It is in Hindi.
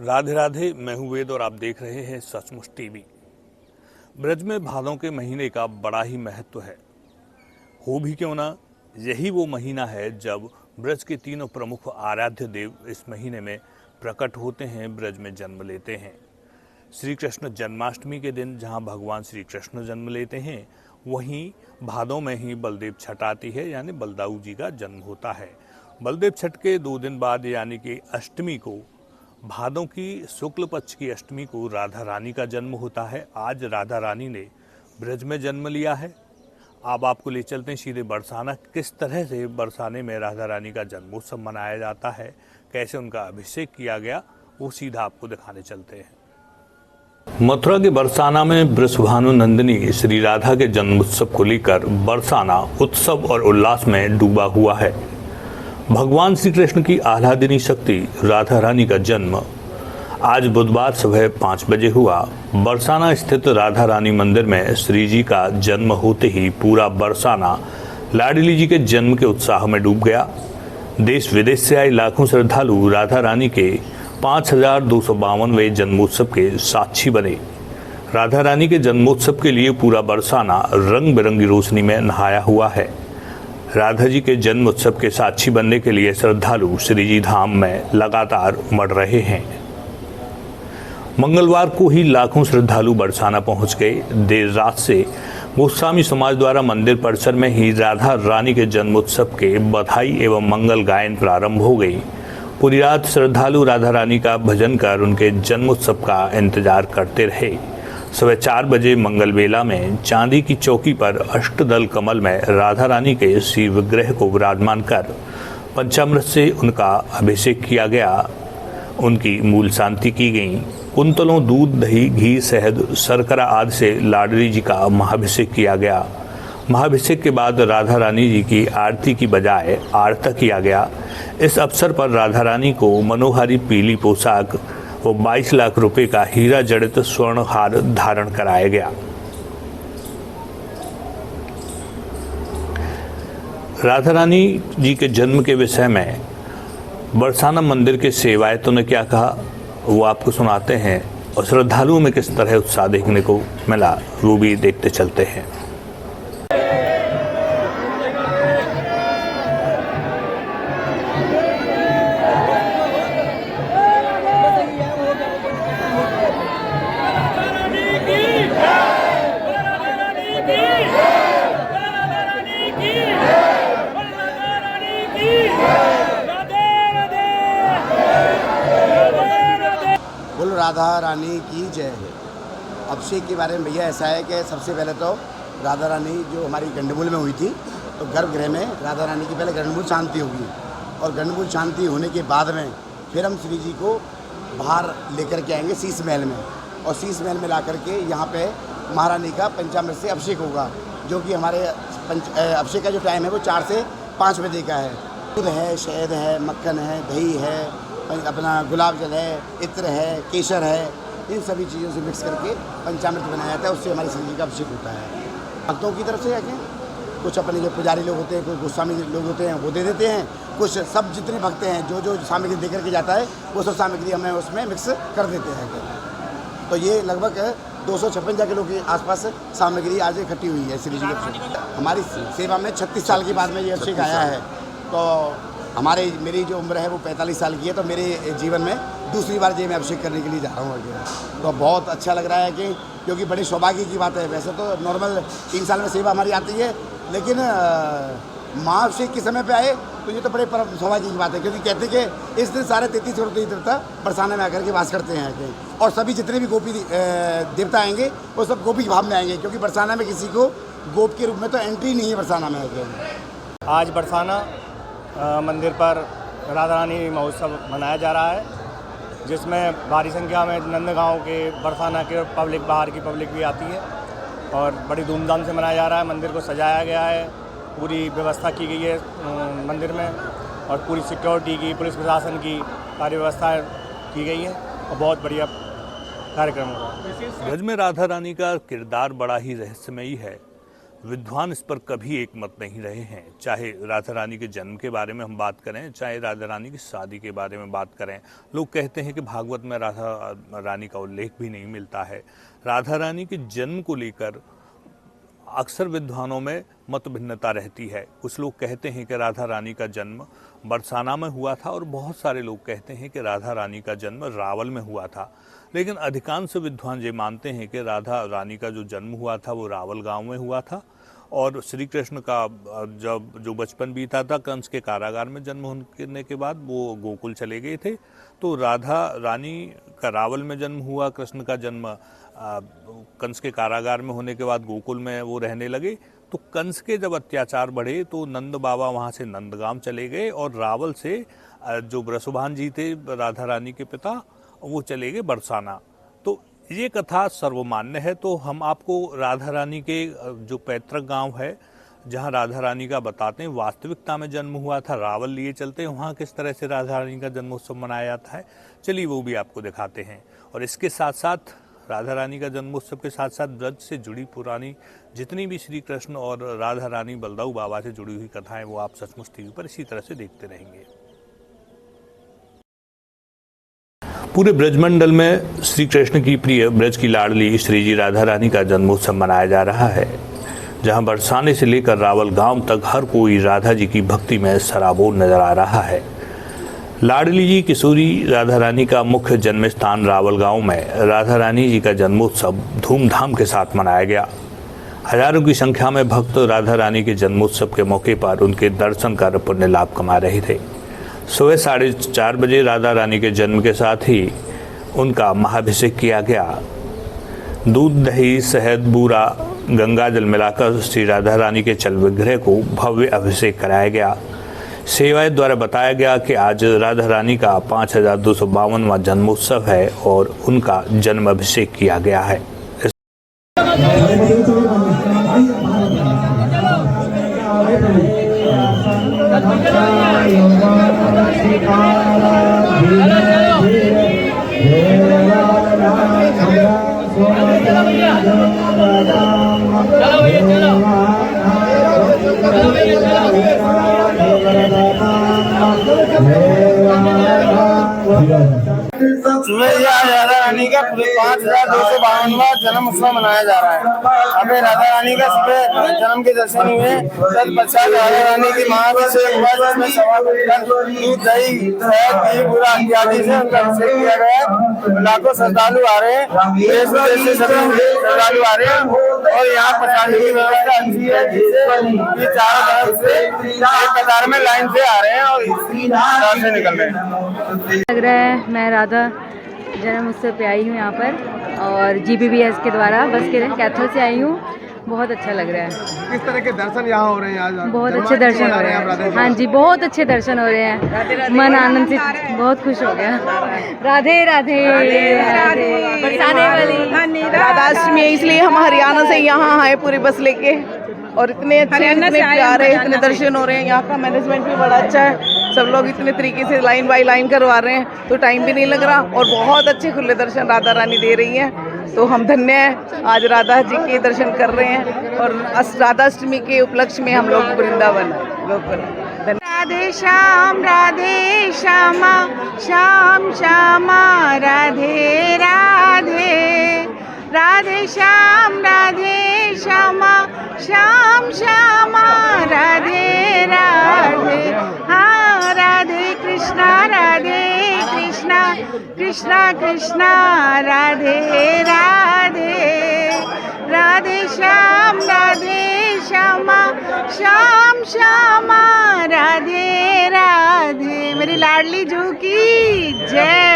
राधे राधे, मैं हूं वेद और आप देख रहे हैं सचमुच टीवी। ब्रज में भादों के महीने का बड़ा ही महत्व है। हो भी क्यों ना, यही वो महीना है जब ब्रज के तीनों प्रमुख आराध्य देव इस महीने में प्रकट होते हैं, ब्रज में जन्म लेते हैं। श्री कृष्ण जन्माष्टमी के दिन जहां भगवान श्री कृष्ण जन्म लेते हैं, वहीं भादों में ही बलदेव छठ आती है, यानी बलदाऊ जी का जन्म होता है। बलदेव छठ के 2 दिन बाद यानी कि अष्टमी को, भादों की शुक्ल पक्ष की अष्टमी को राधा रानी का जन्म होता है। आज राधा रानी ने ब्रज में जन्म लिया है। अब आपको ले चलते हैं सीधे बरसाना। किस तरह से बरसाने में राधा रानी का जन्मोत्सव मनाया जाता है, कैसे उनका अभिषेक किया गया, वो सीधा आपको दिखाने चलते हैं। मथुरा के बरसाना में वृषभानु नंदिनी श्री राधा के जन्मोत्सव को लेकर बरसाना उत्सव और उल्लास में डूबा हुआ है। भगवान श्री कृष्ण की आह्लादिनी शक्ति राधा रानी का जन्म आज बुधवार सुबह 5 बजे हुआ। बरसाना स्थित राधा रानी मंदिर में श्री जी का जन्म होते ही पूरा बरसाना लाडली जी के जन्म के उत्साह में डूब गया। देश विदेश से आए लाखों श्रद्धालु राधा रानी के 5252वें जन्मोत्सव के साक्षी बने। राधा रानी के जन्मोत्सव के लिए पूरा बरसाना रंग बिरंगी रोशनी में नहाया हुआ है। राधा जी के जन्म उत्सव के साक्षी बनने के लिए श्रद्धालु श्री जी धाम में लगातार उमड़ रहे हैं। मंगलवार को ही लाखों श्रद्धालु बरसाना पहुंच गए। देर रात से गोस्वामी समाज द्वारा मंदिर परिसर में ही राधा रानी के जन्मोत्सव के बधाई एवं मंगल गायन प्रारंभ हो गई। पूरी रात श्रद्धालु राधा रानी का भजन कर उनके जन्मोत्सव का इंतजार करते रहे। सुबह 4 बजे मंगल बेला में चांदी की चौकी पर अष्टदल कमल में राधा रानी के श्री विग्रह को विराजमान कर पंचामृत से उनका अभिषेक किया गया। उनकी मूल शांति की गई। कुंतलों दूध, दही, घी, शहद, शर्करा आदि से लाडली जी का महाभिषेक किया गया। महाभिषेक के बाद राधा रानी जी की आरती की बजाय आरता किया गया। इस अवसर पर राधा रानी को मनोहारी पीली पोशाक वो 22 लाख रुपए का हीरा जड़ित स्वर्ण हार धारण कराया गया। राधा रानी जी के जन्म के विषय में बरसाना मंदिर के सेवायतों ने क्या कहा, वो आपको सुनाते हैं और श्रद्धालुओं में किस तरह उत्साह देखने को मिला, वो भी देखते चलते हैं। बोलो राधा रानी की जय है। अभिषेक के बारे में भैया ऐसा है कि सबसे पहले तो राधा रानी जो हमारी गंडमूल में हुई थी, तो गर्भगृह में राधा रानी की पहले गंडमूल शांति होगी और गंडमूल शांति होने के बाद में फिर हम श्री जी को बाहर लेकर के आएंगे शीश महल में, और शीश महल में ला करके यहाँ पे महारानी का पंचामृत से अभिषेक होगा, जो कि हमारे अभिषेक का जो टाइम है वो 4 से 5 बजे का है। दूध है, शहद है, मक्खन है, दही है, अपना गुलाब जल है, इत्र है, केसर है, इन सभी चीज़ों से मिक्स करके पंचामृत बनाया जाता है। उससे हमारे श्री जी का अभिषेक होता है। भक्तों की तरफ से आके कुछ अपने जो पुजारी लोग होते हैं, कुछ गोस्वामी लोग होते हैं, वो दे देते हैं। कुछ सब जितने भक्त हैं जो सामग्री दे करके जाता है, वो सब सामग्री हमें उसमें मिक्स कर देते हैं। तो ये लगभग 256 किलो के आसपास सामग्री आज इकट्ठी हुई है श्री जी के। हमारी सेवा में 36 साल के बाद में ये अभिषेक आया है। तो मेरी जो उम्र है वो 45 साल की है, तो मेरे जीवन में दूसरी बार ये मैं अभिषेक करने के लिए जा रहा हूँ। तो बहुत अच्छा लग रहा है कि क्योंकि बड़ी सौभाग्य की बात है। वैसे तो नॉर्मल 3 साल में सेवा हमारी आती है, लेकिन महाअभिषेक के समय पे आए तो ये तो बड़े सौभाग्य की बात है, क्योंकि कहते हैं कि इस दिन सारे 33 करोड़ देवता बरसाने में आकर के वास करते हैं। और सभी जितने भी गोपी देवता आएंगे वो सब गोपी के भाव में आएंगे, क्योंकि बरसाना में किसी को गोप के रूप में तो एंट्री नहीं है बरसाना में। आज बरसाना मंदिर पर राधा रानी महोत्सव मनाया जा रहा है, जिसमें भारी संख्या में नंदगांव के, बरसाना के पब्लिक, बाहर की पब्लिक भी आती है और बड़ी धूमधाम से मनाया जा रहा है। मंदिर को सजाया गया है, पूरी व्यवस्था की गई है मंदिर में, और पूरी सिक्योरिटी की, पुलिस प्रशासन की सारी व्यवस्था की गई है और बहुत बढ़िया कार्यक्रम होगा। ब्रज में राधा रानी का किरदार बड़ा ही रहस्यमयी है। विद्वान इस पर कभी एक मत नहीं रहे हैं। चाहे राधा रानी के जन्म के बारे में हम बात करें, चाहे राधा रानी की शादी के बारे में बात करें, लोग कहते हैं कि भागवत में राधा रानी का उल्लेख भी नहीं मिलता है। राधा रानी के जन्म को लेकर अक्सर विद्वानों में मत भिन्नता रहती है। कुछ लोग कहते हैं कि राधा रानी का जन्म बरसाना में हुआ था और बहुत सारे लोग कहते हैं कि राधा रानी का जन्म रावल में हुआ था। लेकिन अधिकांश विद्वान ये मानते हैं कि राधा रानी का जो जन्म हुआ था वो रावल गांव में हुआ था और श्री कृष्ण का जब जो बचपन बीता था, कंस के कारागार में जन्म होने के बाद वो गोकुल चले गए थे। तो राधा रानी का रावल में जन्म हुआ, कृष्ण का जन्म कंस के कारागार में होने के बाद गोकुल में वो रहने लगे। तो कंस के जब अत्याचार बढ़े तो नंद बाबा वहाँ से नंदगाम चले गए और रावल से जो वृषभान जी थे राधा रानी के पिता, वो चले गए बरसाना। तो ये कथा सर्वमान्य है। तो हम आपको राधा रानी के जो पैतृक गांव है जहां राधा रानी का बताते हैं, वास्तविकता में जन्म हुआ था रावल लिए चलते हैं, वहाँ किस तरह से राधा रानी का जन्मोत्सव मनाया जाता है, चलिए वो भी आपको दिखाते हैं। और इसके साथ साथ राधा रानी का जन्मोत्सव के साथ साथ ब्रज से जुड़ी पुरानी जितनी भी श्री कृष्ण और राधा रानी बलदाऊ बाबा से जुड़ी हुई कथाएं वो आप सचमुच टीवी पर इसी तरह से देखते रहेंगे। पूरे ब्रजमंडल में श्री कृष्ण की प्रिय ब्रज की लाडली श्री जी राधा रानी का जन्मोत्सव मनाया जा रहा है, जहां बरसाने से लेकर रावल गांव तक हर कोई राधा जी की भक्ति में सराबोर नजर आ रहा है। लाडली जी किशोरी राधा रानी का मुख्य जन्म स्थान रावल गांव में राधा रानी जी का जन्मोत्सव धूमधाम के साथ मनाया गया। हजारों की संख्या में भक्त राधा रानी के जन्मोत्सव के मौके पर उनके दर्शन कर पुण्य लाभ कमा रहे थे। सुबह 4:30 बजे राधा रानी के जन्म के साथ ही उनका महाभिषेक किया गया। दूध, दही, शहद, बूरा, गंगा जल मिलाकर श्री राधा रानी के चल विग्रह को भव्य अभिषेक कराया गया। सेवाएं द्वारा बताया गया कि आज राधा रानी का 5252वां जन्मोत्सव है और उनका जन्म अभिषेक किया गया है। राधा रानी का 5252वां जन्म उत्सव मनाया जा रहा है। अभी राधा रानी का सुबह जन्म के दर्शन हुए, तत्पश्चात राधा रानी की महाभिषेक हुआ, जिसमें सवा दूध, दही, शहद, घी, बूरा इत्यादि से उनका अभिषेक किया गया। लाखों श्रद्धालु आ रहे हैं, देश विदेश से सभी श्रद्धालु आ रहे हैं और यहाँ प्रसाद की व्यवस्था अच्छी है, जिससे चारों तरफ से एक कतार में लाइन से आ रहे हैं और इसी तरह से निकल रहे हैं। लग रहा है मैं राधा जन्म उत्सव पे आई हूँ यहाँ पर और GBBS के द्वारा बस के कैथल से आई हूँ। बहुत अच्छा लग रहा है। किस तरह के दर्शन यहाँ हो रहे हैं आज? बहुत अच्छे दर्शन हो रहे हैं। हाँ जी, बहुत अच्छे दर्शन हो रहे हैं। मन आनंद से बहुत खुश हो गया। राधे राधे राधे। बरसाने वाली राधाष्टमी, इसलिए हम हरियाणा से यहाँ आए पूरी बस लेके और इतने अच्छे, इतने प्यारे, इतने दर्शन हो रहे हैं। यहाँ का मैनेजमेंट भी बड़ा अच्छा है, सब लोग इतने तरीके से लाइन बाय लाइन करवा रहे हैं, तो टाइम भी नहीं लग रहा और बहुत अच्छे खुले दर्शन राधा रानी दे रही हैं। तो हम धन्य हैं, आज राधा जी के दर्शन कर रहे हैं और राधाष्टमी के उपलक्ष्य में हम लोग वृंदावन राधे श्यामा श्याम श्यामा राधे राधे, राधे श्यामा श्याम श्यामा राधे राधे। हाँ, राधे कृष्णा कृष्णा कृष्णा राधे राधे, राधे श्यामा श्याम श्यामा राधे राधे। मेरी लाडली जू की जय।